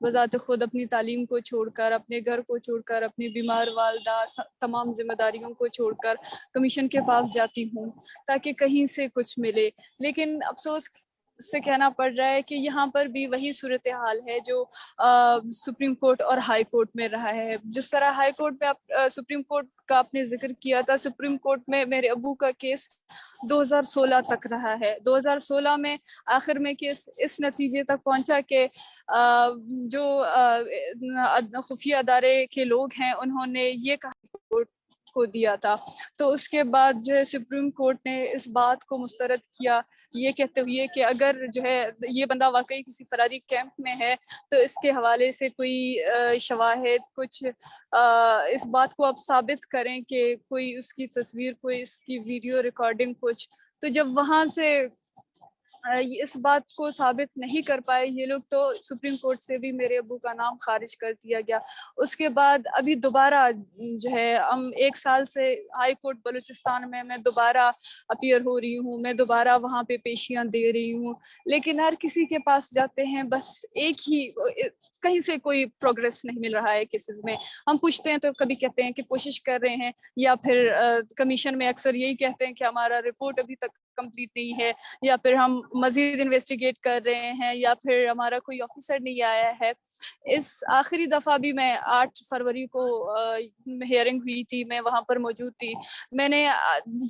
بذات خود اپنی تعلیم کو چھوڑ کر، اپنے گھر کو چھوڑ کر، اپنی بیمار والدہ، تمام ذمہ داریوں کو چھوڑ کر کمیشن کے پاس جاتی ہوں تاکہ کہیں سے کچھ ملے. لیکن افسوس سے کہنا پڑ رہا ہے کہ یہاں پر بھی وہی صورتحال ہے جو سپریم کورٹ اور ہائی کورٹ میں رہا ہے. جس طرح ہائی کورٹ میں سپریم کورٹ کا آپ نے ذکر کیا تھا، سپریم کورٹ میں میرے ابو کا کیس 2016 تک رہا ہے. 2016 میں آخر میں کیس اس نتیجے تک پہنچا کہ جو خفیہ ادارے کے لوگ ہیں انہوں نے یہ کہا کورٹ کو دیا تھا. تو اس کے بعد جو ہے سپریم کورٹ نے اس بات کو مسترد کیا یہ کہتے ہوئے کہ اگر جو ہے یہ بندہ واقعی کسی فراری کیمپ میں ہے تو اس کے حوالے سے کوئی شواہد کچھ اس بات کو آپ ثابت کریں کہ کوئی اس کی تصویر، کوئی اس کی ویڈیو ریکارڈنگ کچھ. تو جب وہاں سے اس بات کو ثابت نہیں کر پائے یہ لوگ تو سپریم کورٹ سے بھی میرے ابو کا نام خارج کر دیا گیا. اس کے بعد ابھی دوبارہ جو ہے ہم 1 سال سے ہائی کورٹ بلوچستان میں دوبارہ اپیئر ہو رہی ہوں، میں دوبارہ وہاں پہ پیشیاں دے رہی ہوں. لیکن ہر کسی کے پاس جاتے ہیں بس ایک ہی، کہیں سے کوئی پروگریس نہیں مل رہا ہے کیسز میں. ہم پوچھتے ہیں تو کبھی کہتے ہیں کہ کوشش کر رہے ہیں، یا پھر کمیشن میں اکثر یہی کہتے ہیں کہ ہمارا رپورٹ ابھی تک کمپلیٹ نہیں ہے، یا پھر ہم مزید انویسٹیگیٹ کر رہے ہیں، یا پھر ہمارا کوئی آفیسر نہیں آیا ہے. اس آخری دفعہ بھی میں 8 فروری کو ہیئرنگ ہوئی تھی، میں وہاں پر موجود تھی. میں نے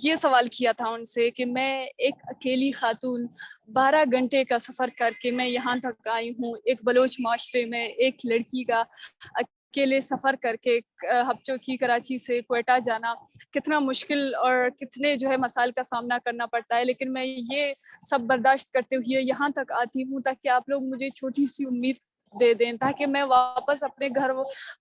یہ سوال کیا تھا ان سے کہ میں ایک اکیلی خاتون 12 گھنٹے کا سفر کر کے میں یہاں تک آئی ہوں، ایک بلوچ معاشرے میں ایک لڑکی کا اکیلے سفر کر کے ہپچو کی کراچی سے کوئٹہ جانا کتنا مشکل اور کتنے جو ہے مسائل کا سامنا کرنا پڑتا ہے. لیکن میں یہ سب برداشت کرتے ہوئے یہاں تک آتی ہوں تاکہ آپ لوگ مجھے چھوٹی سی امید دے دیں، تاکہ میں واپس اپنے گھر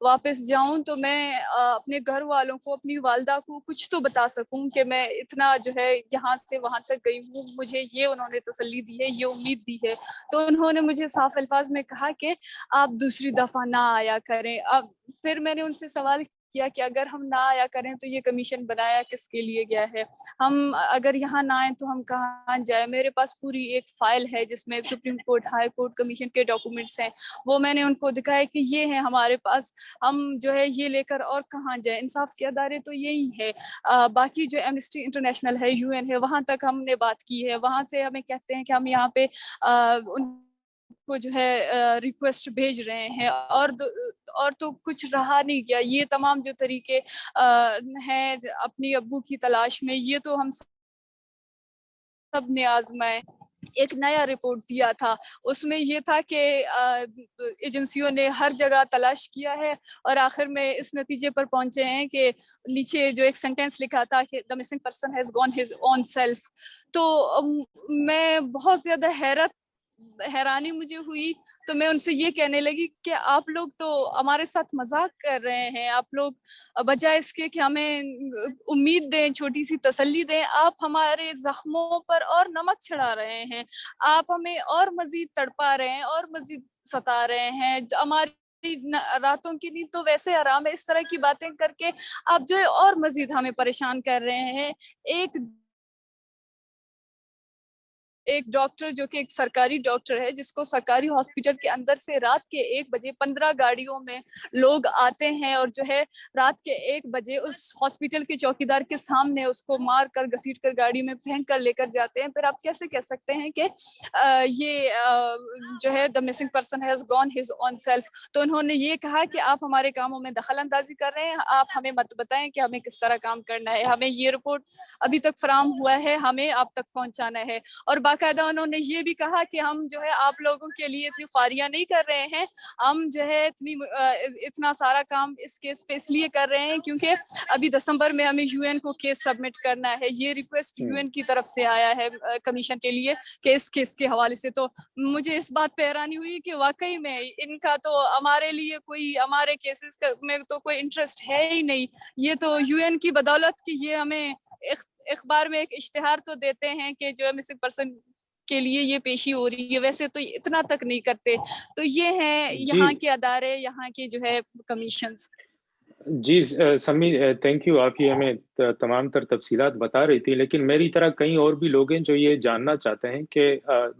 واپس جاؤں تو میں اپنے گھر والوں کو، اپنی والدہ کو کچھ تو بتا سکوں کہ میں اتنا جو ہے یہاں سے وہاں تک گئی ہوں. مجھے یہ انہوں نے تسلی دی ہے، یہ امید دی ہے. تو انہوں نے مجھے صاف الفاظ میں کہا کہ آپ دوسری دفعہ نہ آیا کریں. اب پھر میں نے ان سے سوال کیا کہ اگر ہم نہ آیا کریں تو یہ کمیشن بنایا کس کے لیے گیا ہے؟ ہم اگر یہاں نہ آئیں تو ہم کہاں جائیں؟ میرے پاس پوری ایک فائل ہے جس میں supreme court, high court, commission کے ڈاکومنٹس ہیں. وہ میں نے ان کو دکھایا کہ یہ ہیں ہمارے پاس، ہم جو ہے یہ لے کر اور کہاں جائیں؟ انصاف کے ادارے تو یہی ہے. باقی جو ایمنسٹی انٹرنیشنل ہے، UN ہے، وہاں تک ہم نے بات کی ہے. وہاں سے ہمیں کہتے ہیں کہ ہم یہاں پہ ان کو جو ہے ریکویسٹ بھیج رہے ہیں، اور تو کچھ رہا نہیں گیا. یہ تمام جو طریقے ہیں اپنی ابو کی تلاش میں، یہ تو ہم سب نے آزمائے. ایک نیا رپورٹ دیا تھا، اس میں یہ تھا کہ ایجنسیوں نے ہر جگہ تلاش کیا ہے اور آخر میں اس نتیجے پر پہنچے ہیں کہ نیچے جو ایک سینٹینس لکھا تھا کہ the missing person has gone his own self. تو میں بہت زیادہ حیرانی مجھے ہوئی. تو میں ان سے یہ کہنے لگی کہ آپ لوگ تو ہمارے ساتھ مذاق کر رہے ہیں. آپ لوگ بجائے اس کے کہ ہمیں امید دیں، چھوٹی سی تسلی دیں، آپ ہمارے زخموں پر اور نمک چھڑا رہے ہیں. آپ ہمیں اور مزید تڑپا رہے ہیں اور مزید ستا رہے ہیں. ہماری راتوں کی نیند تو ویسے آرام ہے، اس طرح کی باتیں کر کے آپ جو ہے اور مزید ہمیں پریشان کر رہے ہیں. ایک ڈاکٹر جو کہ ایک سرکاری ڈاکٹر ہے، جس کو سرکاری ہاسپٹل کے اندر سے رات کے 1 بجے 15 گاڑیوں میں لوگ آتے ہیں اور جو ہے رات کے 1 بجے اس ہاسپٹل کے چوکیدار کے سامنے اس کو مار کر گھسیٹ کر گاڑی میں پھینک کر لے کر جاتے ہیں. پھر آپ کیسے کہہ سکتے ہیں کہ یہ جو ہے the missing person has gone his own self؟ تو انہوں نے یہ کہا کہ آپ ہمارے کاموں میں دخل اندازی کر رہے ہیں، آپ ہمیں مت بتائیں کہ ہمیں کس طرح کام کرنا ہے. ہمیں یہ رپورٹ ابھی تک فراہم ہوا ہے، ہمیں آپ تک پہنچانا ہے. اور باقاعدہ انہوں نے یہ بھی کہا کہ ہم جو ہے آپ لوگوں کے لیے اتنی خواریاں نہیں کر رہے ہیں، ہم جو ہے اتنا سارا کام اس کیس پہ اس لیے کر رہے ہیں کیونکہ ابھی دسمبر میں ہمیں UN کو کیس سبمٹ کرنا ہے. یہ ریکویسٹ UN کی طرف سے آیا ہے کمیشن کے لیے کہ اس کیس کے حوالے سے. تو مجھے اس بات پہ حیرانی ہوئی کہ واقعی میں ان کا تو ہمارے لیے کوئی، ہمارے کیسز میں تو کوئی انٹرسٹ ہے ہی نہیں. یہ تو UN کی بدولت کہ یہ ہمیں اخبار میں ایک اشتہار تو دیتے ہیں کہ جو ہے مسنگ پرسن کے لیے یہ پیشی ہو رہی ہے، ویسے تو اتنا تک نہیں کرتے. تو یہ ہیں یہاں کے ادارے، یہاں کے جو ہے کمیشنز. جی سمی، تھینک یو. آپ یہ ہمیں تمام تر تفصیلات بتا رہی تھی، لیکن میری طرح کئی اور بھی لوگ ہیں جو یہ جاننا چاہتے ہیں کہ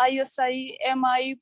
ISI, MI,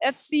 FC,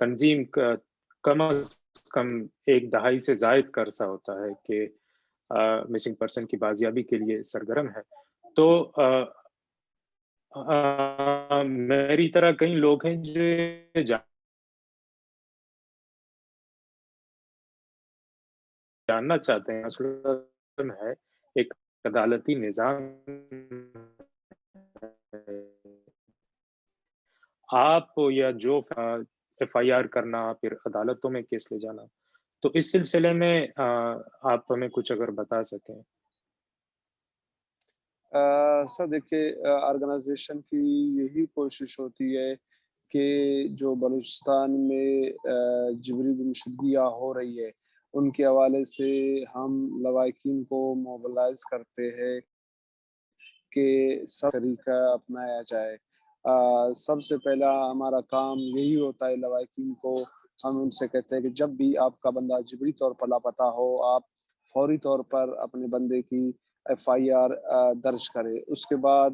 تنظیم کم از کم ایک دہائی سے زائد کا عرصہ ہوتا ہے کہ مسنگ پرسن کی بازیابی کے لیے سرگرم ہے. تو میری طرح کئی لوگ ہیں جو جاننا چاہتے ہیں اصل ہے ایک عدالتی نظام آپ یا جو ایف آئی آر کرنا پھر عدالتوں میں کیس لے جانا, تو اس سلسلے میں آپ ہمیں کچھ اگر بتا سکیں. سر دیکھیے, آرگنائزیشن کی یہی کوشش ہوتی ہے کہ جو بلوچستان میں جبری گمشدگیاں ہو رہی ہے ان کے حوالے سے ہم لواحقین کو موبلائز کرتے ہیں کہ سب طریقہ اپنایا جائے. سب سے پہلا ہمارا کام یہی ہوتا ہے لواحقین کو, ہم ان سے کہتے ہیں کہ جب بھی آپ کا بندہ جبری طور پر لاپتہ ہو آپ فوری طور پر اپنے بندے کی ایف آئی آر درج کرے. اس کے بعد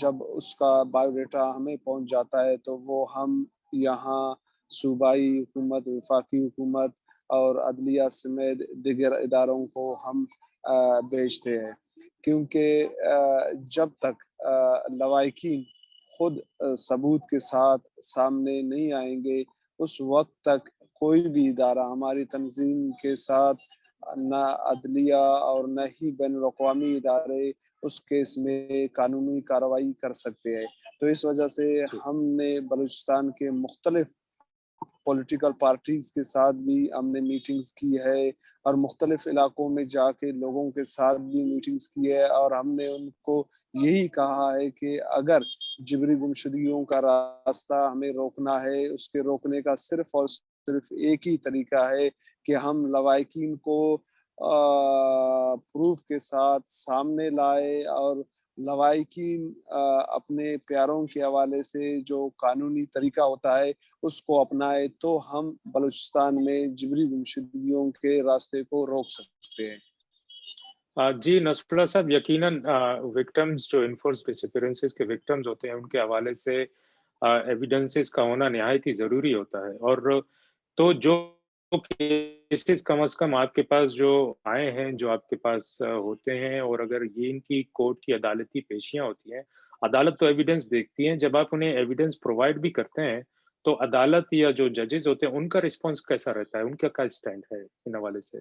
جب اس کا بایو ڈیٹا ہمیں پہنچ جاتا ہے تو وہ ہم یہاں صوبائی حکومت, وفاقی حکومت اور عدلیہ سمیت دیگر اداروں کو ہم بھیجتے ہیں, کیونکہ جب تک لواحقین خود ثبوت کے ساتھ سامنے نہیں آئیں گے اس وقت تک کوئی بھی ادارہ ہماری تنظیم کے ساتھ نہ عدلیہ اور نہ ہی بین الاقوامی ادارے اس کیس میں قانونی کارروائی کر سکتے ہیں. تو اس وجہ سے ہم نے بلوچستان کے مختلف پولیٹیکل پارٹیز کے ساتھ بھی ہم نے میٹنگز کی ہے اور مختلف علاقوں میں جا کے لوگوں کے ساتھ بھی میٹنگز کی ہے, اور ہم نے ان کو یہی کہا ہے کہ اگر جبری گمشدگیوں کا راستہ ہمیں روکنا ہے, اس کے روکنے کا صرف اور صرف ایک ہی طریقہ ہے کہ ہم لواحقین کو پروف کے ساتھ سامنے لائے اور لواحقین اپنے پیاروں کے حوالے سے جو قانونی طریقہ ہوتا ہے اس کو اپنائے تو ہم بلوچستان میں جبری گمشدگیوں کے راستے کو روک سکتے ہیں. جی نصف اللہ صاحب, یقیناً وکٹمز جو انفورس ڈس اپیرنسز کے وکٹمز ہوتے ہیں ان کے حوالے سے ایویڈنسز کا ہونا نہایت ہی ضروری ہوتا ہے, اور تو جو کیسز کم از کم آپ کے پاس جو آئے ہیں, جو آپ کے پاس ہوتے ہیں, اور اگر یہ ان کی کورٹ کی عدالتی پیشیاں ہوتی ہیں, عدالت تو ایویڈنس دیکھتی ہیں, جب آپ انہیں ایویڈنس پرووائڈ بھی کرتے ہیں تو عدالت یا جو ججز ہوتے ہیں ان کا رسپانس کیسا رہتا ہے, ان کا کیا سٹینڈ ہے ان حوالے سے؟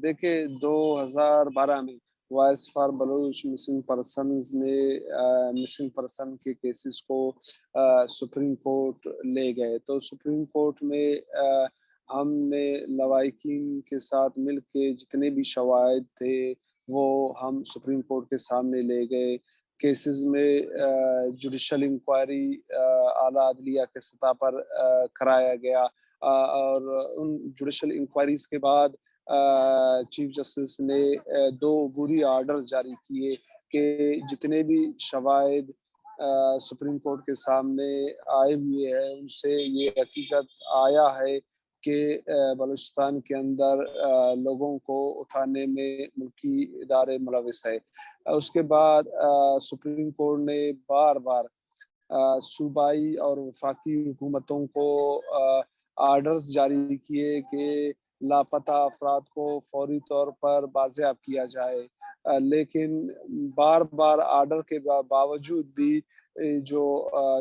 دیکھیں 2012 میں voice for Baloch missing persons نے مسنگ پرسن کے کیسز کو سپریم کورٹ لے گئے, تو سپریم کورٹ میں ہم نے لواحقین کے ساتھ مل کے جتنے بھی شواہد تھے وہ ہم سپریم کورٹ کے سامنے لے گئے. کیسز میں جوڈیشل انکوائری اعلیٰ عدلیہ کے سطح پر کرایا گیا, اور ان جوڈیشل انکوائریز کے بعد چیف جسٹس نے 2 عبوری آرڈرز جاری کیے کہ جتنے بھی شواہد سپریم کورٹ کے سامنے آئے ہوئے ہیں ان سے یہ حقیقت آیا ہے کہ بلوچستان کے اندر لوگوں کو اٹھانے میں ملکی ادارے ملوث ہے. اس کے بعد سپریم کورٹ نے بار بار صوبائی اور وفاقی حکومتوں کو آرڈرز جاری کیے کہ لاپتہ افراد کو فوری طور پر بازیاب کیا جائے, لیکن بار بار آرڈر کے باوجود بھی جو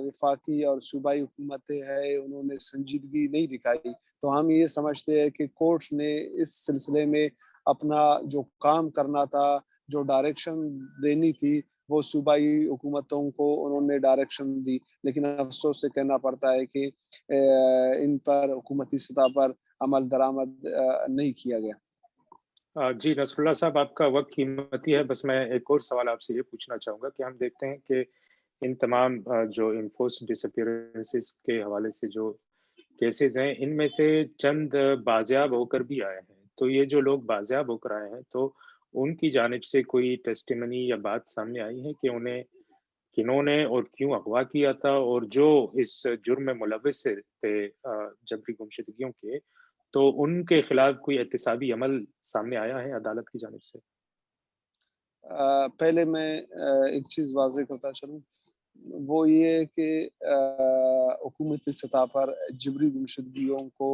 وفاقی اور صوبائی حکومتیں ہیں انہوں نے سنجیدگی نہیں دکھائی. تو ہم یہ سمجھتے ہیں کہ کورٹ نے اس سلسلے میں اپنا جو کام کرنا تھا, جو ڈائریکشن دینی تھی وہ صوبائی حکومتوں کو انہوں نے ڈائریکشن دی, لیکن افسوس سے کہنا پڑتا ہے کہ ان پر حکومتی سطح پر عمل درآمد نہیں کیا گیا. جی نصف اللہ صاحب, آپ کا وقت قیمتی ہے, بس میں ایک اور سوال آپ سے یہ پوچھنا چاہوں گا کہ ہم دیکھتے ہیں کہ ان تمام جو انفورس ڈس اپیرنسز کے حوالے سے جو کیسز ہیں ان میں سے چند بازیاب ہو کر بھی آئے ہیں, تو یہ جو لوگ بازیاب ہو کر آئے ہیں تو ان کی جانب سے کوئی ٹیسٹیمنی یا بات سامنے آئی ہے کہ انہیں کنہوں نے اور کیوں اغوا کیا تھا, اور جو اس جرم میں ملوث تھے جبری گمشدگیوں کے, تو ان کے خلاف کوئی احتسابی عمل سامنے آیا ہے عدالت کی جانب سے؟ پہلے میں ایک چیز واضح کرتا چلوں, وہ یہ ہے کہ حکومتی سطح پر جبری گمشدگیوں کو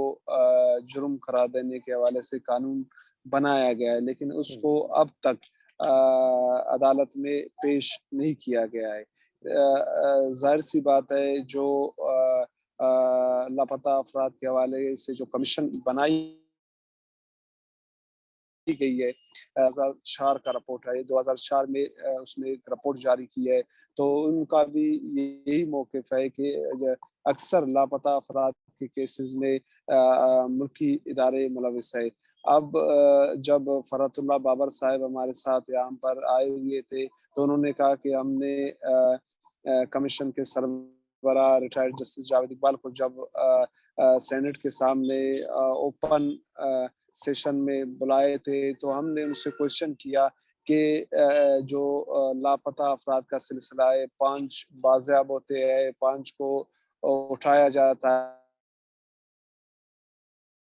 جرم قرار دینے کے حوالے سے قانون بنایا گیا ہے، لیکن اس کو اب تک عدالت میں پیش نہیں کیا گیا ہے۔ ظاہر سی بات ہے، جو لاپتہ افراد کے حوالے سے جو کمیشن بنائی گئی ہے، 2004 کا رپورٹ ہے، 2004 میں اس نے ایک رپورٹ جاری کی ہے، تو ان کا بھی یہی موقف ہے کہ اکثر لاپتہ افراد کے کیسز میں ملکی ادارے ملوث ہے۔ اب جب فرحت اللہ بابر صاحب ہمارے ساتھ یہاں پر آئے ہوئے تھے، تو انہوں نے کہا کہ ہم نے کمیشن کے سربراہ ریٹائرڈ جسٹس جاوید اقبال کو جب سینٹ کے سامنے اوپن سیشن میں بلائے تھے، تو ہم نے ان سے کوشچن کیا کہ جو لاپتہ افراد کا سلسلہ ہے، 5 بازیاب ہوتے ہیں، 5 کو اٹھایا جاتا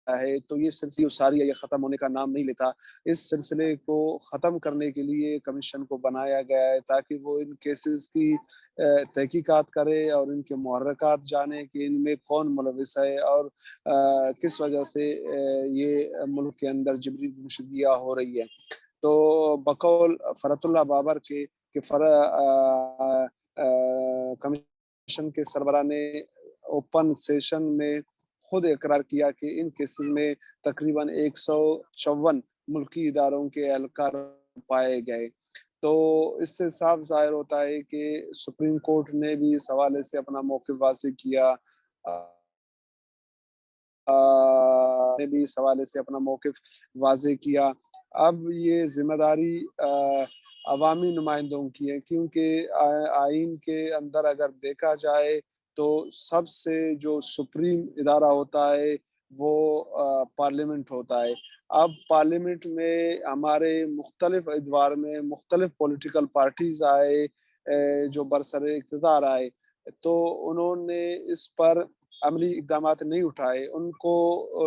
ہے، تو یہ سلسلہ ساری یہ ختم ہونے کا نام نہیں لیتا۔ اس سلسلے کو ختم کرنے کے لیے کمیشن کو بنایا گیا ہے، تاکہ وہ ان کیسز کی تحقیقات کرے اور ان کے محرکات جانے کہ ان میں کون ملوث ہے اور کس وجہ سے یہ ملک کے اندر جبری گمشدگیاں ہو رہی ہے۔ تو بقول فرحت اللہ بابر کے کہ کمیشن کے سربراہ نے اوپن سیشن میں خود اقرار کیا کہ ان کیسز میں تقریباً 154 ملکی اداروں کے اہلکار پائے گئے۔ تو اس سے صاف ظاہر ہوتا ہے کہ سپریم کورٹ نے بھی اس حوالے سے اپنا موقف واضح کیا، نے بھی اس حوالے سے اپنا موقف واضح کیا۔ اب یہ ذمہ داری عوامی نمائندوں کی ہے، کیونکہ آئین کے اندر اگر دیکھا جائے تو سب سے جو سپریم ادارہ ہوتا ہے وہ پارلیمنٹ ہوتا ہے۔ اب پارلیمنٹ میں ہمارے مختلف ادوار میں مختلف پولیٹیکل پارٹیز آئے، جو برسر اقتدار آئے، تو انہوں نے اس پر عملی اقدامات نہیں اٹھائے۔ ان کو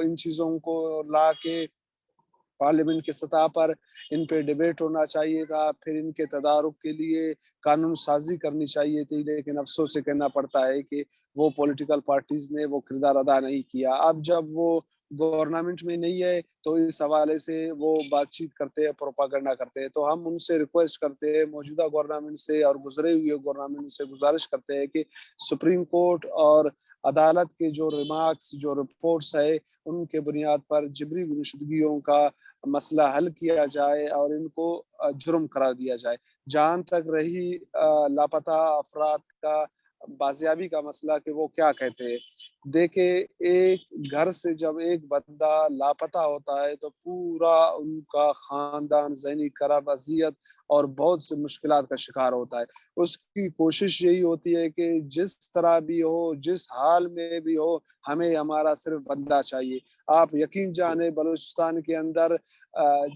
ان چیزوں کو لا کے پارلیمنٹ کے سطح پر ان پہ ڈیبیٹ ہونا چاہیے تھا، پھر ان کے تدارک کے لیے قانون سازی کرنی چاہیے تھی، لیکن افسوس سے کہنا پڑتا ہے کہ وہ پولیٹیکل پارٹیز نے وہ کردار ادا نہیں کیا۔ اب جب وہ گورنمنٹ میں نہیں ہے تو اس حوالے سے وہ بات چیت کرتے ہیں، پروپاگنڈا کرتے ہیں۔ تو ہم ان سے ریکویسٹ کرتے ہیں، موجودہ گورنمنٹ سے اور گزرے ہوئے گورنمنٹ سے گزارش کرتے ہیں کہ سپریم کورٹ اور عدالت کے جو ریمارکس، جو رپورٹس ہے، ان کے بنیاد پر جبری گمشدگیوں کا مسئلہ حل کیا جائے اور ان کو جرم قرار دیا جائے۔ جہاں تک رہی لاپتہ افراد کا بازیابی کا مسئلہ کہ وہ کیا کہتے ہیں، دیکھیں، ایک گھر سے جب ایک بندہ لاپتہ ہوتا ہے تو پورا ان کا خاندان ذہنی کرب، اذیت اور بہت سی مشکلات کا شکار ہوتا ہے۔ اس کی کوشش یہی ہوتی ہے کہ جس طرح بھی ہو، جس حال میں بھی ہو، ہمیں ہمارا صرف بندہ چاہیے۔ آپ یقین جانیں، بلوچستان کے اندر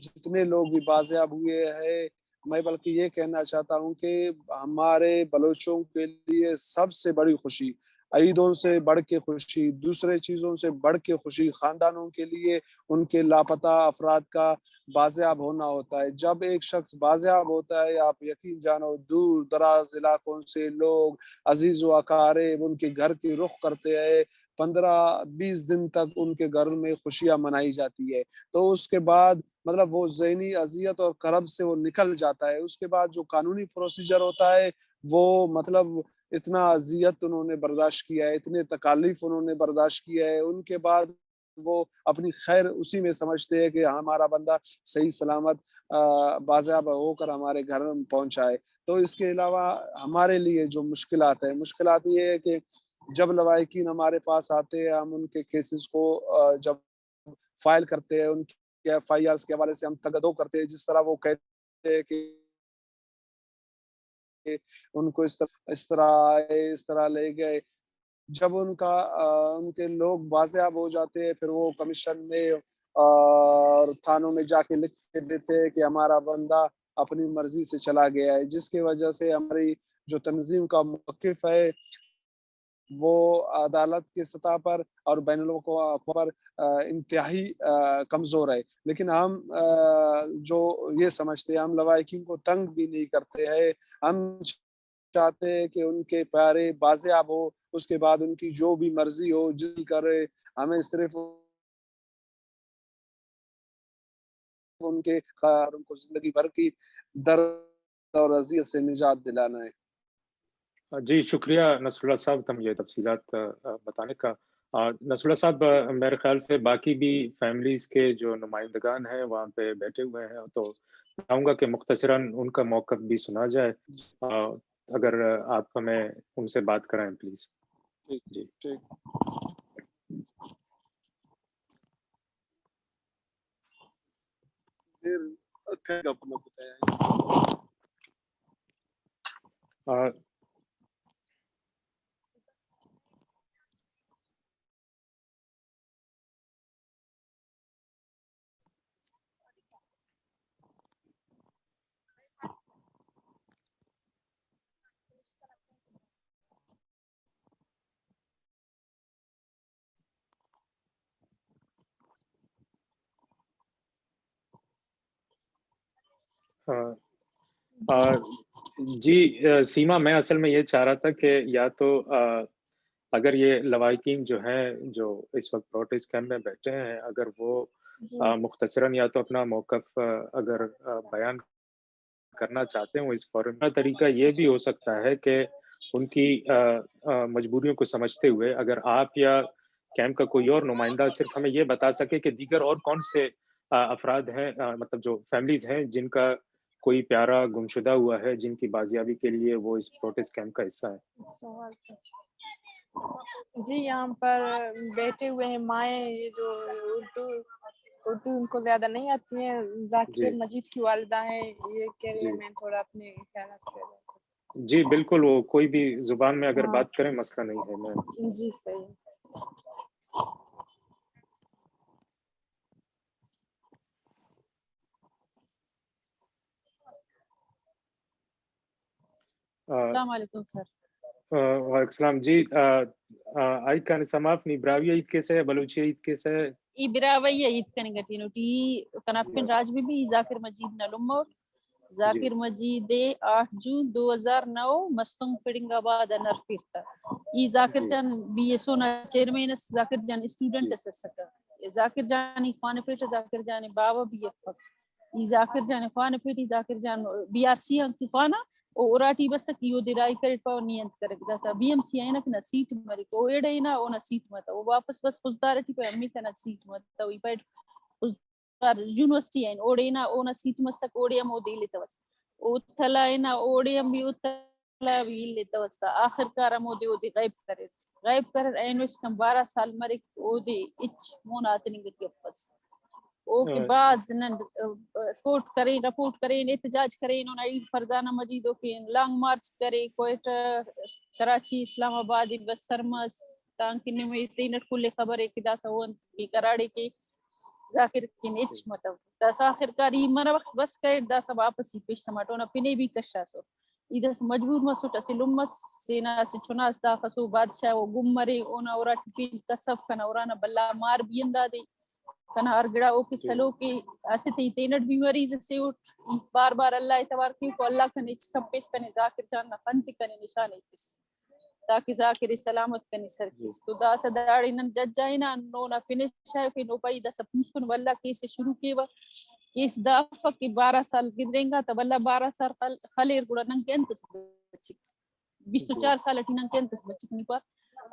جتنے لوگ بھی بازیاب ہوئے ہیں، میں بلکہ یہ کہنا چاہتا ہوں کہ ہمارے بلوچوں کے لیے سب سے بڑی خوشی، عیدوں سے بڑھ کے خوشی، دوسرے چیزوں سے بڑھ کے خوشی خاندانوں کے لیے ان کے لاپتہ افراد کا بازیاب ہونا ہوتا ہے۔ جب ایک شخص بازیاب ہوتا ہے، آپ یقین جانو دور دراز علاقوں سے لوگ، عزیز و اقارب ان کے گھر کی رخ کرتے ہیں، 15-20 دن تک ان کے گھر میں خوشیاں منائی جاتی ہے۔ تو اس کے بعد مطلب وہ ذہنی اذیت اور کرب سے وہ نکل جاتا ہے۔ اس کے بعد جو قانونی پروسیجر ہوتا ہے وہ مطلب اتنا اذیت انہوں نے برداشت کیا ہے، اتنے تکالیف انہوں نے برداشت کیا ہے، ان کے بعد وہ اپنی خیر اسی میں سمجھتے ہیں کہ ہمارا بندہ صحیح سلامت بازیاب ہو کر ہمارے گھر میں پہنچائے۔ تو اس کے علاوہ ہمارے لیے جو مشکلات ہیں، مشکلات یہ ہے کہ جب لواحقین ہمارے پاس آتے ہیں، ہم ان کے کیسز کو جب فائل کرتے ہیں، ان کے ایف آئی آرز کے حوالے سے ہم تگدو کرتے ہیں، جس طرح وہ کہتے ہیں کہ ان کو اس طرح لے گئے۔ جب ان کے لوگ بازیاب ہو جاتے ہیں، پھر وہ کمیشن میں اور تھانوں میں جا کے لکھ کے دیتے ہیں کہ ہمارا بندہ اپنی مرضی سے چلا گیا ہے، جس کی وجہ سے ہماری جو تنظیم کا موقف ہے وہ عدالت کے سطح پر اور بین الاقوامی پر انتہائی کمزور ہے۔ لیکن ہم جو یہ سمجھتے ہیں، ہم لواحقین کو تنگ بھی نہیں کرتے ہیں، ہم چاہتے ہیں کہ ان کے پیارے بازیاب ہو, اس کے بعد ان کی جو بھی مرضی ہو جی کرے, ہمیں صرف ان کے ان کو زندگی بھر کی درد اور اذیت سے نجات دلانا ہے. جی شکریہ نصر اللہ صاحب تم یہ تفصیلات بتانے کا. نصر اللہ صاحب میرے خیال سے باقی بھی فیملیز کے جو نمائندگان ہیں وہاں پہ بیٹھے ہوئے ہیں, تو چاہوں گا کہ مختصراً ان کا موقف بھی سنا جائے. اگر آپ ہمیں ان سے بات کرائیں پلیز. جی ٹھیک. جی سیما, میں اصل میں یہ چاہ رہا تھا کہ یا تو اگر یہ لواحقین جو ہیں جو اس وقت پروٹیسٹ کیمپ میں بیٹھے ہیں, اگر وہ مختصراً یا تو اپنا موقف اگر بیان کرنا چاہتے ہیں اس فورم کا طریقہ یہ بھی ہو سکتا ہے کہ ان کی مجبوریوں کو سمجھتے ہوئے اگر آپ یا کیمپ کا کوئی اور نمائندہ صرف ہمیں یہ بتا سکے کہ دیگر اور کون سے افراد ہیں, مطلب جو فیملیز ہیں جن کا کوئی پیارا گمشدہ ہوا ہے, جن کی بازیابی کے لیے وہ اس پروٹیسٹ کیمپ کا حصہ ہے. جی یہاں پر بیٹھے ہوئے ہیں مائیں, یہ جو اردو ان کو زیادہ نہیں آتی ہیں, ذاکر مجید کی والدہ ہیں, یہ کہہ رہی ہیں میں تھوڑا اپنے خیالات کہہ رہا ہوں. جی بالکل, وہ کوئی بھی زبان میں اگر بات کریں مسئلہ نہیں ہے. میں جی صحیح. السلام علیکم سر. وعلیکم السلام. جی آئی کان سمافنی براوی عید کے سے بلوچی عید کے سے ای براوی عید کنی گٹینو ٹی کناپن راج بی بی ذاکر مجید نلموٹ ذاکر مجید 8 جون 2009 مستنگ پڑنگ آباد نرفیرتا. ای ذاکر جان بی ایس او نا چیئرمین اس, ذاکر جان اسٹوڈنٹ اس سکا, ذاکر جانی خوان پیٹ, ذاکر جانی بابا بھی افق, ای ذاکر جانی خوان پیٹی, ذاکر جان بی آر سی ہم کی خوانا او اراٹی بس کی یو دیرائی کریٹ پاو نیت کرک داسا بی ایم سی اینک نا سیٹ مری کو ایڑے نا اونا سیٹ متا وہ واپس بس خزدارٹی پہ امی تنا سیٹ متا وی پیٹ خزدار یونیورسٹی این اوڑے نا اونا سیٹ مسک اوڑے ہم او دیلی توس او تھلا اینا اوڑے ہم بھی اتلا بھی لیتا وستا آخر کار ہم او دے غائب کرر اینوش کم 12 سال مرے او دے اچ موناتنی گتی اپس او کے بعد نن کوٹ کریں رپورٹ کریں احتجاج کریں انہوں نے فرزانہ مجیدوں کے لانگ مارچ کرے کوئٹہ کراچی اسلام آباد بس سرمس تانکہ میں تینٹ کل خبر ہے کہ داسا ہون کی کراڑے کے ذاکر کن اچ مطلب داسا آخر کاری من وقت بس کر داسا واپس ہی پیش تماٹونا پنے بھی کشا سو ایدس مجبور مسوٹ اسی لمس سینا سے چناس دا خسو بادشاہ وہ گم مرے اونا اورا ٹپین تصف کنا اورانا بلا مار بیندا دے کنا ہر گڑا او کے سلو کے ایسے تھی تینٹ بھی مریض سے اٹھ بار بار اللہ اتوار کی کو اللہ کنے چکپیس کنے ذاکر جاننا خنت کنے نشانے کس تاکہ ذاکر سلامت کنے سر کس تو دا صداڑی نن جج جائنا نونا فنش ہے پھر اوپائی دا سپنس کن واللہ کیسے شروع کیوا کیس دافع کی 12 سال گدریں گا تب اللہ 12 سال خلیر گوڑا نن کے انتس بچی 24 سال اٹھی نن کے انتس بچی کنی پا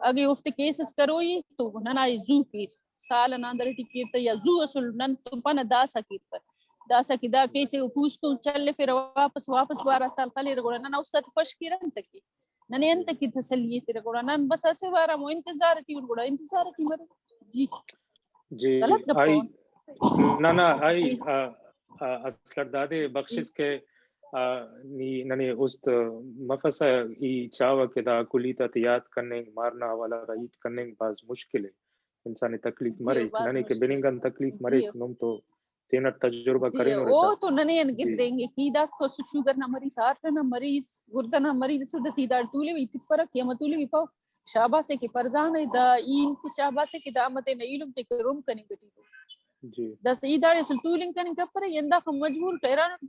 اگے افتے کیسز کروئی تو ننائی زو پیر سال ناندر ٹکیتا یا زو اصل نن تو پانا داسا کیتا داسا کی دا کیسے پوچھ تو چلے پھر واپس 12 سال خلیر گوڑا نن استاد خوش کی رن تکی نن انت کی تسلیت تیرے گوڑا نن بس اسے وارا مو انتظار ٹی گوڑا انتظار ٹی مر جی غلط آئی گپو نا آئی اصلر دادے بخشش کے ننی است مفسا ای چاوا کے دا کلی تیات کرنے مارنا والا رائٹ کرنے بعض مشکل ہے انسانی تکلیف مرے ننے کے بننگن تکلیف مرے نم تو تینا تجربہ کریں او تو ننے ان گدریں گے کی داس کو شوگر نہ مریض ہارٹ نہ مریض گردہ نہ مریض سود سیدار طولے وی فرق یا متولے وی پاو شاباسے کے فرزان دا این کی شاباسے کی دامت نہ علم تے روم کنے گٹی das idare sultuling kan kapare yanda kham majbur tehran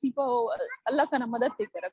sifa ho Allah kana madad te karak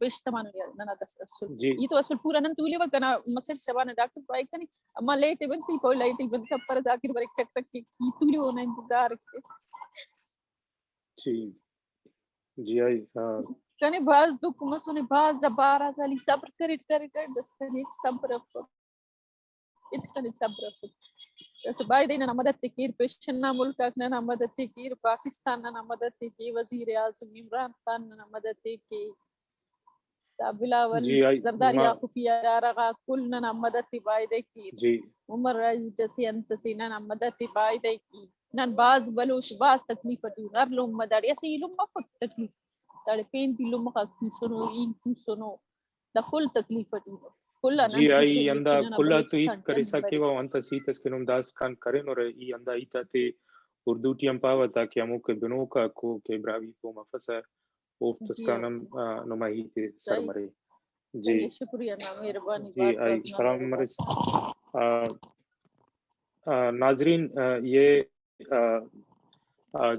بيشتمان انا ده السل يتو السل پورا نن تولي وكنا مسل شبان ڈاکٹر پائی کني اما ليت بنتي کو ليت بنت پر ذاکر برک تک تک کی تولي ہونا انتظار کے جی آئی کني باز دو کو مسوني باز 12 سالي صبر کرت دستني صبر اچ کني صبر بس باي دینا مدد تکیر پیشنا ملک اکنا مدد تکیر پاکستان نا مدد تکی وزیر اعظم عمران خان نا مدد تکی بلاول زرداری خفیہ دارغا کلنا مدد بايده کی عمر جسی انت سینا مدد بايده کی نن باز بلوش باز تکلیف دی غر لوم مدد یسی لوم مفت تکلیف تاڑے پین دی لوم کا سنو این سنو دا کل تکلیف دی کل جی آئی اندا کل تو ایت کریسا کی وہ انت سیتس کنم داس کان کرن اور ای اندا ایتا تے اردو ٹیم پاوا تا کہ امو کے بنو کا کو کے براوی کو مفسر اوف تسکانم نمائی تے سر مرے جی شکریہ نا مہربانی جی سلام مرس ناظرین یہ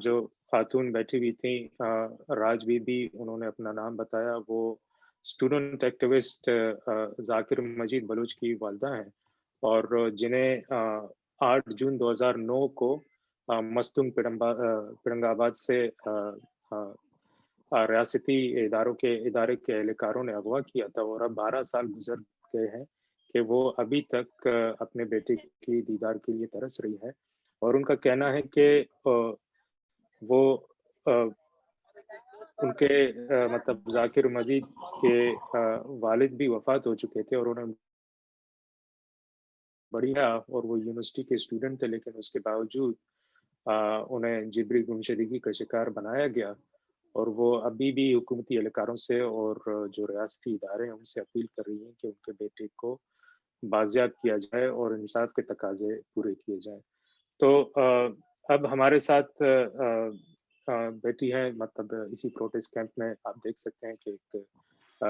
جو خاتون بیٹھی ہوئی تھیں راج بی بی انہوں نے اپنا نام بتایا وہ اسٹوڈنٹ ایکٹیوسٹ ذاکر مجید بلوچ کی والدہ ہیں اور جنہیں 8 جون 2009 کو مستنگ پڑنگ آباد سے ریاستی ادارے کے اہلکاروں نے اغوا کیا تھا اور اب 12 سال گزر گئے ہیں کہ وہ ابھی تک اپنے بیٹے کی دیدار کے لیے ترس رہی ہے اور ان کا کہنا ہے کہ وہ ان کے مطلب ذاکر مجید کے والد بھی وفات ہو چکے تھے اور انہیں بڑھیا اور وہ یونیورسٹی کے اسٹوڈنٹ تھے لیکن اس کے باوجود انہیں جبری گمشدگی کا شکار بنایا گیا اور وہ ابھی بھی حکومتی اہلکاروں سے اور جو ریاستی ادارے ہیں ان سے اپیل کر رہی ہیں کہ ان کے بیٹے کو بازیاب کیا جائے اور انصاف کے تقاضے پورے کیے جائیں. تو اب ہمارے ساتھ بیٹی ہیں مطلب اسی پروٹیسٹ کیمپ میں آپ دیکھ سکتے ہیں کہ ایک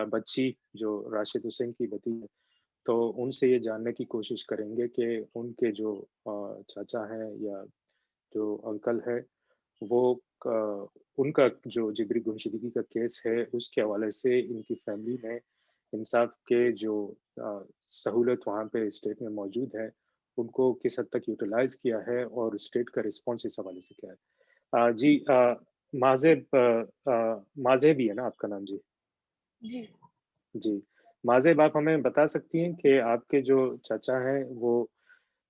بچی جو راشد حسین کی بتی ہے تو ان سے یہ جاننے کی کوشش کریں گے کہ ان کے جو چاچا ہیں یا جو انکل ہے وہ ان کا جو جبری گمشدگی کا کیس ہے اس کے حوالے سے ان کی فیملی میں انصاف کے جو سہولت وہاں پہ اسٹیٹ میں موجود ہے ان کو کس حد تک یوٹیلائز کیا ہے اور اسٹیٹ کا رسپانس اس حوالے سے کیا ہے. جی ماذہب ہی ہے نا آپ کا نام؟ جی ماذہب آپ ہمیں بتا سکتی ہیں کہ آپ کے جو چاچا ہیں وہ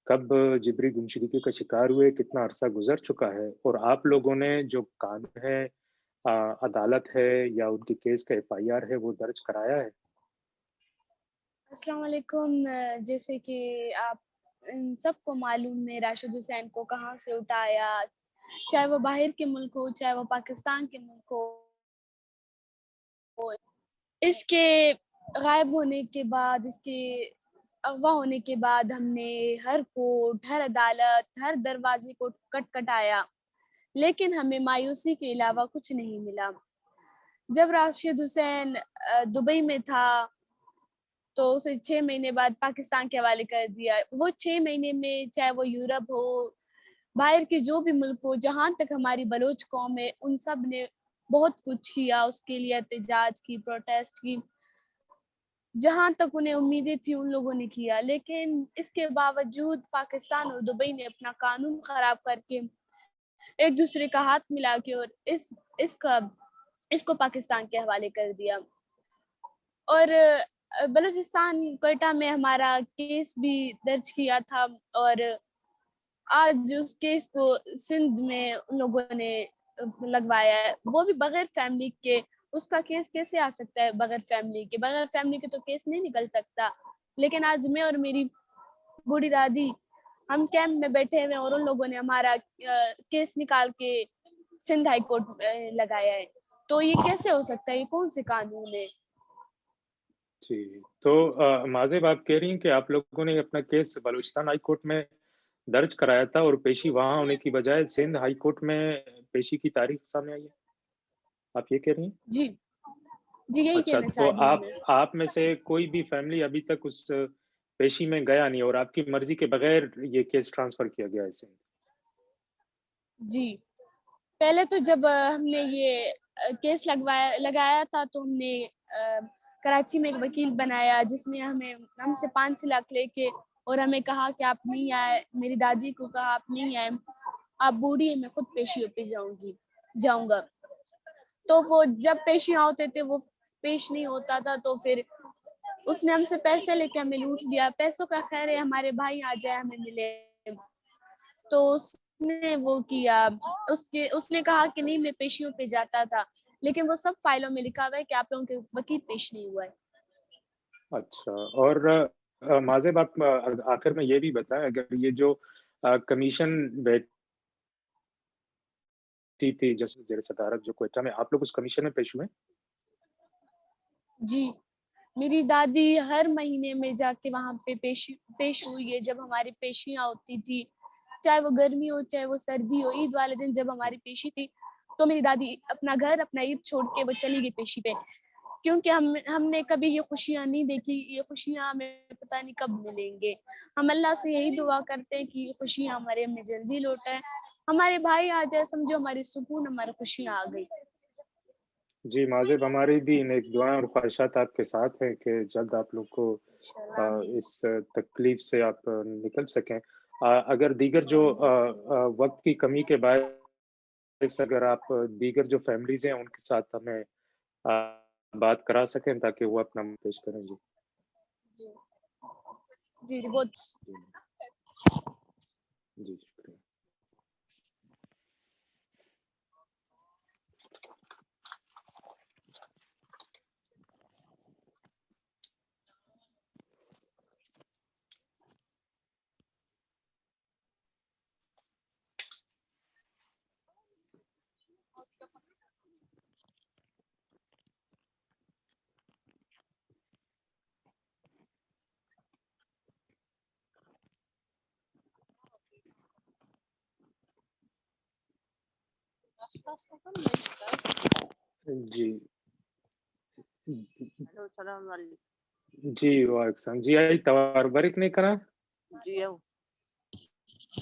کب جبری گمشدگی کا شکار ہوئے, کتنا عرصہ گزر چکا ہے اور آپ لوگوں نے جو قانون ہے عدالت ہے یا ان کے کیس کا FIR ہے وہ درج کرایا ہے؟ السلام علیکم. جیسے کہ آپ سب کو معلوم ہے راشد حسین کو کہاں سے اٹھایا, چاہے وہ باہر کے ملک ہو چاہے وہ پاکستان کے ملک ہو. اس کے غائب ہونے کے بعد, اس کے اغوا ہونے کے بعد ہم نے ہر کورٹ, ہر عدالت, ہر دروازے کو کٹایا لیکن ہمیں مایوسی کے علاوہ کچھ نہیں ملا. جب راشد حسین دبئی میں تھا تو اسے 6 مہینے بعد پاکستان کے حوالے کر دیا. وہ 6 مہینے میں چاہے وہ یورپ ہو, باہر کے جو بھی ملک ہو, جہاں تک ہماری بلوچ قوم ہے ان سب نے بہت کچھ کیا اس کے لیے, احتجاج کی, پروٹیسٹ کی, جہاں تک انہیں امیدیں تھی ان لوگوں نے کیا. لیکن اس کے باوجود پاکستان اور دبئی نے اپنا قانون خراب کر کے ایک دوسرے کا ہاتھ ملا کے اور اس کو پاکستان کے حوالے کر دیا. اور بلوچستان کوئٹہ میں ہمارا کیس بھی درج کیا تھا اور آج اس کیس کو سندھ میں ان لوگوں نے لگوایا ہے, وہ بھی بغیر فیملی کے. اس کا کیس کیسے آ سکتا ہے بغیر فیملی کے؟ بغیر فیملی کے تو کیس نہیں نکل سکتا. لیکن آج میں اور میری بوڑھی دادی ہم کیمپ میں بیٹھے ہوئے اور ان لوگوں نے ہمارا کیس نکال کے سندھ ہائی کورٹ لگایا ہے. تو یہ کیسے ہو سکتا ہے؟ یہ کون سے قانون ہے؟ جی تو مازب آپ کہہ رہی ہیں کہ آپ لوگوں نے اپنا کیس بلوچستان ہائی کورٹ میں درج کرایا تھا اور پیشی وہاں ہونے کی بجائے سندھ ہائی کورٹ میں پیشی کی تاریخ سامنے آئی ہے، آپ یہ کہہ رہی ہیں؟ جی جی یہی اچھا، کہنا چاہ تو رہی ہوں میں. آپ میں سے کوئی بھی فیملی ابھی تک اس پیشی میں گیا نہیں اور آپ کی مرضی کے بغیر یہ کیس ٹرانسفر کیا گیا ہے سندھ؟ جی پہلے تو جب ہم نے یہ کیس لگایا تھا تو ہم نے کراچی میں ایک وکیل بنایا جس نے ہم سے 5 لاکھ لے کے اور ہمیں کہا کہ آپ نہیں آئے. میری دادی کو کہا آپ نہیں آئے، آپ بوڑھی ہیں، میں خود پیشیوں پہ جاؤں گا. تو وہ جب پیشیاں ہوتے تھے وہ پیش نہیں ہوتا تھا، تو پھر اس نے ہم سے پیسے لے کے ہمیں لوٹ لیا. پیسوں کا خیر ہے، ہمارے بھائی آ جائے ہمیں ملے. تو اس نے وہ کیا، اس نے کہا کہ نہیں میں پیشیوں پہ جاتا تھا، لیکن وہ سب فائلوں میں لکھا ہوا ہے کہ آپ لوگوں کے وکیل پیش نہیں ہوا ہے. اچھا، اور مازب آپ آخر میں یہ بھی بتائیں، اگر یہ جو کمیشن بیٹھی تھی جس زیر صدارت جو کوئٹہ میں، آپ لوگ اس کمیشن میں پیش ہوئے؟ جی میری دادی ہر مہینے میں جا کے وہاں پہ پیش ہوئی ہے. جب ہماری پیشیاں ہوتی تھی، چاہے وہ گرمی ہو چاہے وہ سردی ہو، عید والے دن جب ہماری پیشی تھی تو میری دادی اپنا گھر اپنا عید چھوڑ کے وہ چلی گئی پیشی پہ، کیونکہ ہم نے کبھی یہ خوشیاں نہیں دیکھی. یہ خوشیاں ہمیں پتہ نہیں کب ملیں گے. ہم اللہ سے یہی دعا کرتے ہیں کہ یہ خوشیاں ہمارے ہمیں جلدی لوٹائیں، ہمارے بھائی آ جائے، سمجھو ہماری سکون، ہماری خوشیاں آ گئی. جی مازب، ہماری بھی ایک دعائیں اور خواہشات آپ کے ساتھ ہیں کہ جلد آپ لوگ کو اس تکلیف سے آپ نکل سکیں. اگر دیگر جو وقت کی کمی کے باعث اگر آپ دیگر جو فیملیز ہیں ان کے ساتھ ہمیں بات کرا سکیں تاکہ وہ اپنا پیش کریں. جی بہت جی شکریہ. جی السلام علیکم. جی وعلیکم السلام. جی آئی توار برک نہیں کرا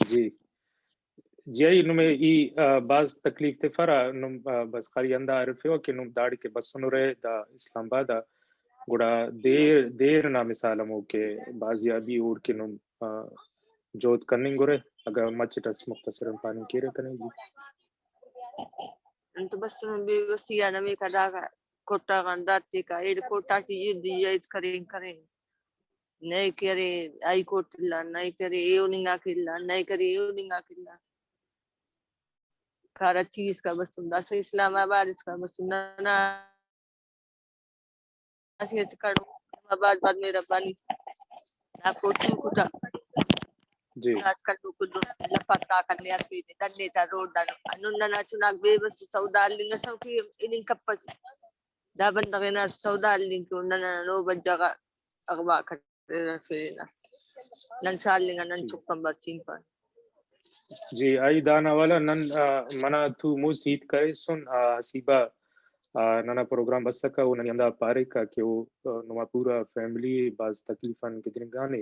جی جی آئی نم ای بعض تکلیف تے فرا نم بس خالی اندہ عرفیو کہ نم داڑی کے بس سنو رہے دا اسلام آباد گوڑا دیر نا مثالمو کہ بعضی ابھی اوڑ کے نم جوت کننگ گورے اگر مچٹس مختصر پانی کیرے کنے. جی انت بس بے وسیع نمی کدا کوٹا گنداتی کا ایر کوٹا کی یہ دی کریں نہیں کرے آئی کوٹ لا نہیں کرے ایو ننگا کلا نہیں کرے ایو ننگا کلا کارا چیز کا بس دس اسلام آباد اس کا بس نا اسیت کرو بعد میرا پانی آپ کو کتا جی آج کل تو کچھ لپٹا کرنے آتی دننے تا روڈ اننا چناک بے بس سودا لنگا سو کی ان کپس دا بندنا سودا لنگ اننا نو بجگا اغوا فینا نن سالنگا نن چکم بچین پان. جی آئی دانا والا نن منا تو موز ہیت کرے سن حسیبہ نانا پروگرام بس سکا وہ نندا پارے کا کہ وہ نما پورا فیملی باز تکلیفان کے دن گانے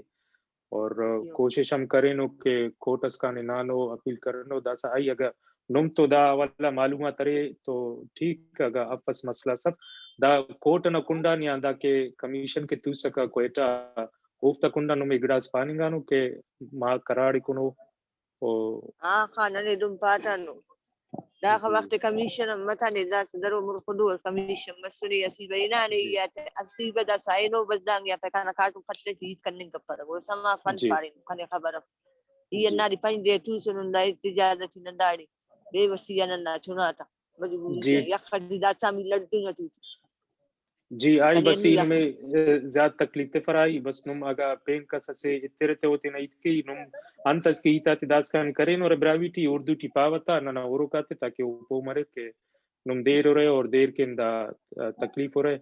اور کوشش ہم کریں نو کہ کوٹس کا نانو اپیل کرنو دا سا آئی اگر نم تو دا والا معلومات رہے تو ٹھیک اگر اپس مسئلہ سب دا کوٹ نہ کنڈا نہیں آندا کہ کمیشن کے تو سکا کوئٹا اوفتا کنڈا نو میں گڑاس پانی گانو کہ ماں کراڑی کنو خانہ نے دم پاتا نو دا وقت کمیشن متا نے دا درو مرخدو کمیشن مسری اسی بینا نے یا اسی بدا سائنو بدانگ یا پکانا کاٹو پھٹے ہیت کرنے کا پر وہ سما فن پارے کنے خبر یہ نہ دی پنج دے تو سن دا اجازت ننداڑی بے وسیع نہ چھنا تھا مجبوری یا خدیدا سامی لڑتی ہیں. جی آئی بس ان میں زیادہ تکلیف تے فرائی بس نم اگا پین کا سسے اترتے ہوتے نہ اتکی نم انتس کی ایتا تداس کان کریں اور براوی ٹی اردو ٹی پاوتا نہ اورو کاتے تاکہ وہ پو مرے کہ نم دیر ہو رہے اور دیر کے اندہ تکلیف ہو رہے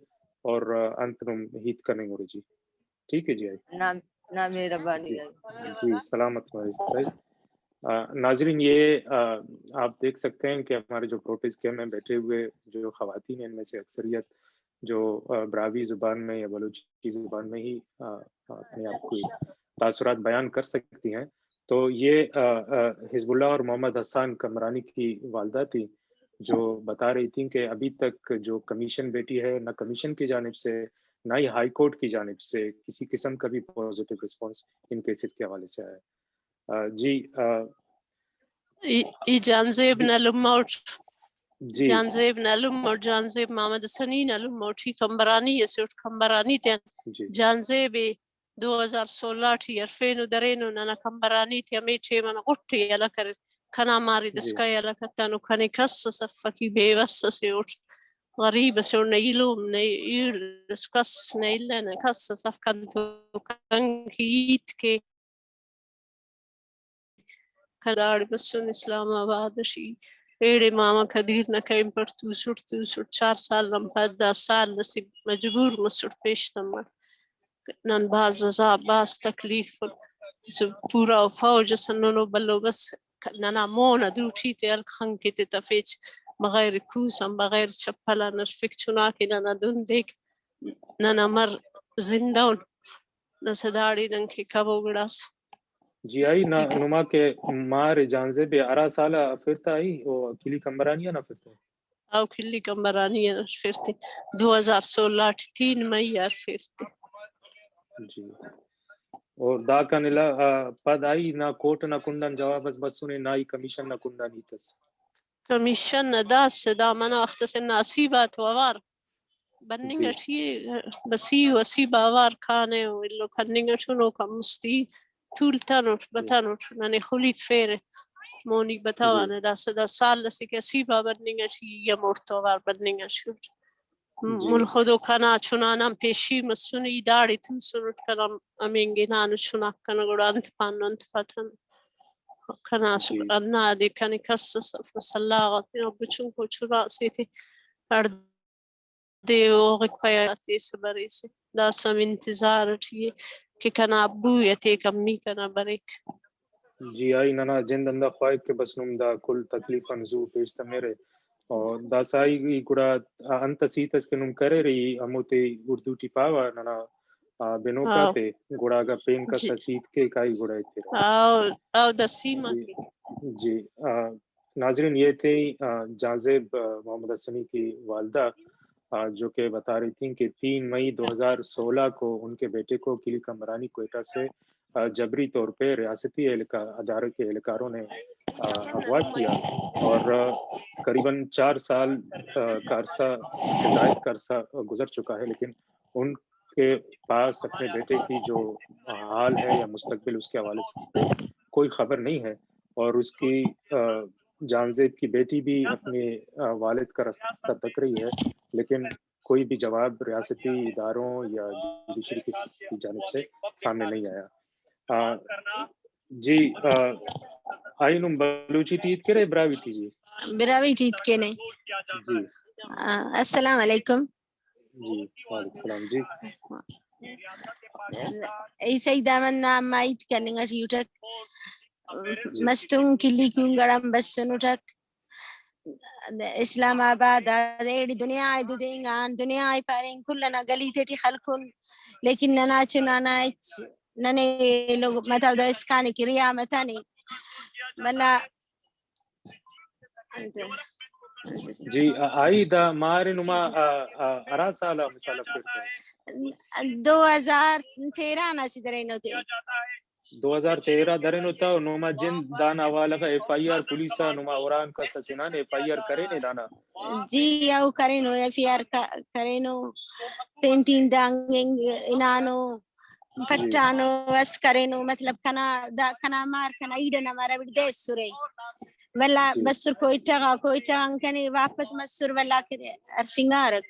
اور انت نم ہیت کرنے ہو رہے جی. ٹھیک ہے جی. نا مہربانی جی سلامت بھائی. ناظرین یہ آپ دیکھ سکتے ہیں کہ ہمارے جو پروٹیسٹ میں بیٹھے ہوئے جو خواتین ہیں ان میں سے اکثریت جو براوی زبان میں یا بلوچی زبان میں ہی اپنے آپ کو تاثرات بیان کر سکتی ہیں. تو یہ حزب اللہ اور محمد حسان کمرانی کی والدہ تھی جو بتا رہی تھیں کہ ابھی تک جو کمیشن بیٹی ہے نہ کمیشن کی جانب سے نہ ہی ہائی کورٹ کی جانب سے کسی قسم کا بھی پازیٹیو رسپانس ان کیسز کے حوالے سے آیا. جی جانزیب نلم اور جی جانزیب نلم اور جانزیب محمد حسنی نلم اور کمبرانی یہ سوٹ کمبرانی تھے جی جانزیب 2016 ٹھی عرفین درینو نانا کمبرانی تھی ہمیں چھے من اٹھے یلا کر کھنا ماری دسکا یلا کرتانو کھنے کس صفکی بے وس سے اٹھ غریب سے نیلوم نیل دسکس نیلن کس صفکن تو کنگیت کے کھداڑ بسن اسلام آباد شی ایڑے ماما کدیر نہ کہیں پر تو سٹ 4 سال لم 10 سال نصیب مجبور مسٹ پیش تم نن باز عذاب باز تکلیف پورا فوج سننو بلو بس ننا مونا دوٹی تے الخن کی تے تفیچ بغیر کوسم بغیر چپلا نرفک چنا کے ننا دن دیکھ ننا مر زندون نسداڑی دن کے کبو گڑاس. جی آئی نما کے مار جانزے بے 18 سال پھرتا آئی وہ کلی کمبرانیہ نہ پھرتا او کلی کمبرانی پھرتے 2016 3 مئی پھرتے. جی اور دا کنلا پد آئی نہ کوٹ نہ کنڈن جواب بس سنے نہ ہی کمیشن نہ کنڈن ہی تس کمیشن دا صدا منا وقت سے نصیبات ووار بننگ اٹھی بسی وسی باوار کھانے لو کھننگ اٹھنو کا مستی تولتانوٹ بتانوٹ ننے خلیت فیرے مونی بتاوانا دا صدا سال لسی کہ سیبا بننگ اٹھی یا مرتوار بننگ اٹھی ملخدو کنا چنانا پیشی مسونی داڑی تن سنٹ کنم امینگی نانو چناک کنا گوڑا انت پانو انت فتن کنا سکرنا دی کنی کس سلاغتی بچن کو چنا سیتی دے وغک پیاتی سبری سے دا سم انتظار اٹھیے کہ کنا ابو یتی کمی کنا بریک. جی آئی ننا جند اندہ خواہد کے بس نم دا کل تکلیف انزو پیشتا میرے اور دا سائی گڑا انت سیتس کے نم کرے رہی اموتے اردو ٹی پاوا ننا بینوکا تے گڑا گا پین کا سسیت کے کائی گڑا ایتے او دا سیما کے. جی ناظرین یہ تھے جانزیب محمد حسنی کی والدہ جو کہ بتا رہی تھیں کہ 3 مئی 2016 کو ان کے بیٹے کو کلی کمرانی کوئٹہ سے جبری طور پہ ریاستی ادارے کے اہلکاروں نے اغوا کیا اور قریباً 4 سال کا عرصہ زائد کا عرصہ گزر چکا ہے لیکن ان کے پاس اپنے بیٹے کی جو حال ہے یا مستقبل اس کے حوالے سے کوئی خبر نہیں ہے اور اس کی جانزیب کی بیٹی بھی اپنے والد کا راستہ تک رہی ہے لیکن کوئی بھی جواب ریاستی اداروں یا جوڈیشری کی جانب سے سامنے نہیں آیا. جی آئی نم بلوچی تیت کرے براوی تھی جی براوی تیت کے نہیں جی السلام علیکم. جی وعلیکم السلام. جی ایسا ہی دامن نام مائت کرنے گا ٹیوٹک مستون کلی کیوں گرم بسن اٹھک اسلام آباد ایڑی دنیا آئی دو دینگان دنیا آئی پاریں کلنا گلی تیٹی خلقن لیکن ننا چنانا ننے لوگ مطلب دا اسکانی کی ریامتانی بلا جی آئی دا مارے نما 18 سالہ مثالہ پھرتے ہیں 2013 نا سی درینو تے 2013 درینو تا نما جن دان حوالہ کا ایف آئی آر پولیسا نما اوران کا سچنان ایف آئی آر کرے نے دانا جی او کرینو ایف آئی آر کرینو پینٹین دانگنگ انانو پٹانو اس کرینو مطلب کنا دا کنا مار کنا ایڈنا مارا بڑھ دیس سورے ولا بسر کوئی ٹغا انکنی واپس مسر ولا کرے ارفنگارک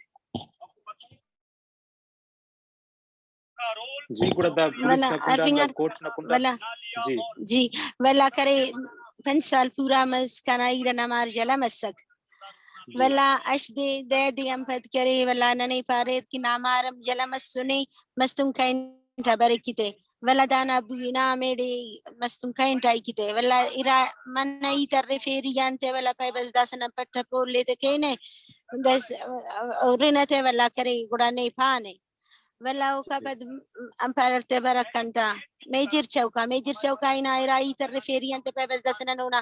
جی گڑا دا پولیس نہ کنڈا دا کوٹ نہ کنڈا جی ولا کرے 5 سال پورا مس کنا ایڈنا مار جلا مسک ولا اشدي دادي ام پد کرے ولا ننی پاریر کی نامارم جلم سنی مستم کین تبرکتے ولا دانا بوینا میڈی مستم کین ٹائی کتے ولا ارا من ای تر فیریانتے ولا پای بس داسنا پٹھا پور لیتے کینے دس اورنتے ولا کرے گڑانے پانے ولا کا پد امپرتے برکنتا میجر چوکا اینا ارا ای تر فیریانتے پای بس داسنا نونا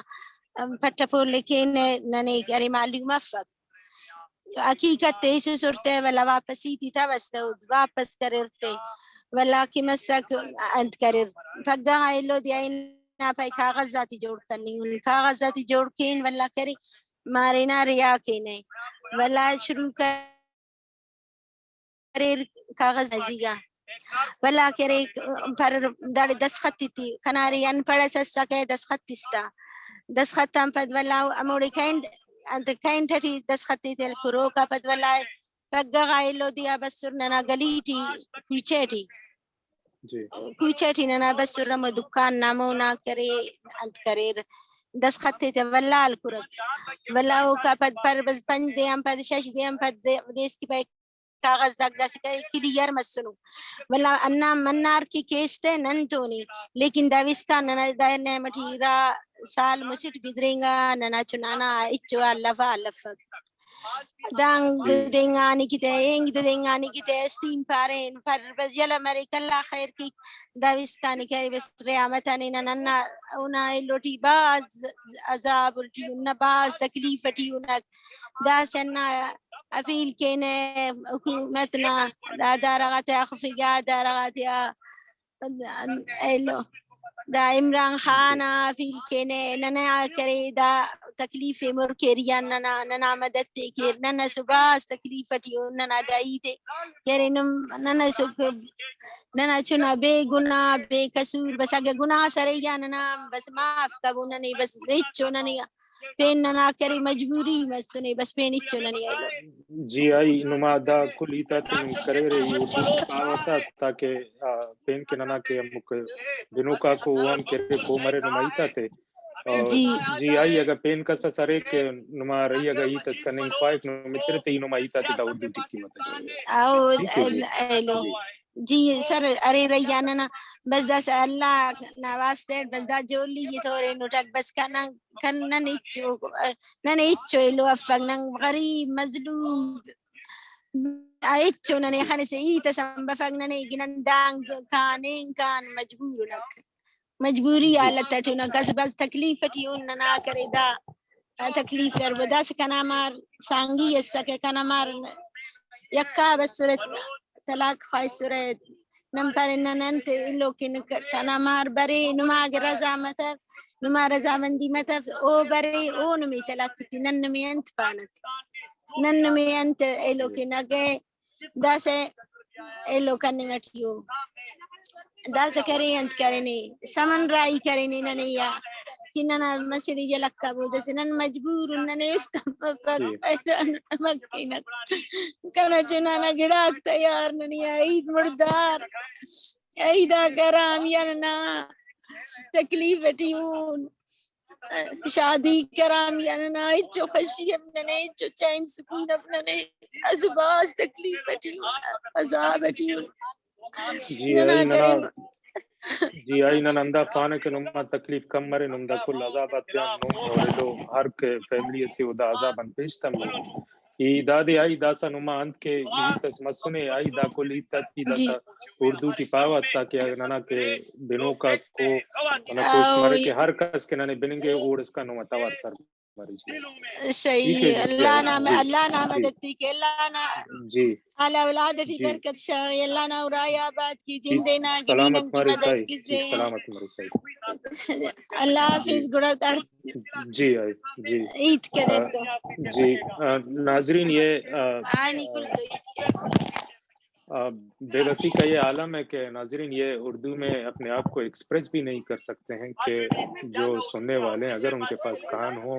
پٹھا پور لیکن ننے کرے معلوم افق حقیقت تیسو سرتے ولا واپس ہی تھا واپس کرتے ولا کی مسک انت کرر پگا ایلو دی اینا پای کاغذاتی جوڑ کرنی کاغذاتی جوڑ کین ولا کرے مارینا ریا کینے ولا شروع کرر کاغذ ازیگا ولا کرے پر دار دستخط تھی کناری ان پڑا سسا کہ دستخط استا دستخط ہم پد ولا اموڑی کین انت کین ٹی دستخط تل کرو کا پد ولا پگا ایلو دیا بس ننا گلیٹی پیچھے کوچٹی ننا بس رم دکان نامونا کرے انت کریر دستخط تے ولا الکرک ولا کا پد پر بس پنج دے ہم پد شش دے ہم پد دیس کی پای کاغذ داغ داس کلیئر مسنو ولا انا منار کی کیستے نن تونی لیکن دویسکا ننا دائر نعمتی را سال مسٹ گدرینگا ننا چنانا اچو اللہ الفق دانگ دینگانی کی تے اینگ دینگانی کی تے استیم پارین پر بس یلا مریک اللہ خیر کی دویسکانی کری بس ریامتانی ننا اونا لوٹی باز عذاب الٹی انہ باز تکلیفٹی انک دا سننا اپیل کینے حکومتنا دا دارغات خفیہ دارغات ایلو دا عمران خان اپیل کینے ننا کرے دا تکلیف مرکیریا ننا مدد تے کیر ننا سباس تکلیفٹی ننا دائی تے کرے ننا سب ننا چنا بے گناہ بے قصور بس اگر گناہ سریا ننا بس معاف کبو ننی بس ریچو ننی پین ننا کرے مجبوری مسنے بس پین اچو ننی جی آئی نمادہ کلیتا تن کرے رہی اردو پاوتا تاکہ پین کے ننا کے امک دنوں کا کو ہم کرے پو مرے نمائیتا تے جی آئی اگر پین کا سسرے کے نما رہی اگر یہ تسکننگ فائق نمتر تے نمائیتا تے دا اردو ٹکی مطلب ایلو جی سر ارے ریاننا بس دس اللہ نواستے بس دا جولی یہ تورے نوٹک بس نن اچو ایلو افق نن غریب مظلوم اچو ننے خانے سے ای تسم بفق ننے گنن دانگ کانین کان مجبوری حالت تٹونا کس بس تکلیفٹی ننا کرے دا تکلیف کر بدا سکنا مار سانگی اس سکے کنا مار یکا بس صورت طلاق خواہ صورت نمپر ننت لو کنا مار برے نما رضا مطب نما رضا مندی مطب او برے او نمی طلاق کتی نن نمی انت پانک نن نمی انت ایلو کی نگے دا سے ایلو کننگٹیو دا سے کرے انت کرنے سمن رائی کرنے ننیا کہ ننا مسیڑی جلکا بودا سے نن مجبور ننے اس کا مکینہ کنا چنانا گڑاک تیار ننیا عید مردار عیدہ کرام یلنا تکلیف ٹیمون شادی کرام یلنا اچو خشیم ننے اچو چین سکون اپننے ازباز تکلیف ٹیمون عذاب ٹیمون جی آئی نندا خانہ کے نمہ تکلیف کم مرے نمدہ کل عذابات بیان نم اور دو ہر کے فیملی سے دا عذابان پیشتا میں ای دادے آئی داسا نمہ انت کے ایتس مسنے آئی دا کل ایتت کی داسا اردو ٹی پاوات تاکہ ننا کے بنوں کا کو ننا کوشت مرے کہ ہر کس کے ننے بننگے اور اس کا نمہ توار سر صحیح اللہ نام مددتی کہ اللہ نا اعلی اولادتی برکت شاہی اللہ نا ارائی آباد کی جن دینا گنینم کی مدد کسے اللہ حافظ گڑا جی آئی جی عید کے در دو جی ناظرین یہ بے بسی کا یہ عالم ہے کہ ناظرین یہ اردو میں اپنے آپ کو ایکسپریس بھی نہیں کر سکتے ہیں کہ جو سننے والے ہیں اگر ان کے پاس کان ہو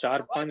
4-5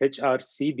HRCB,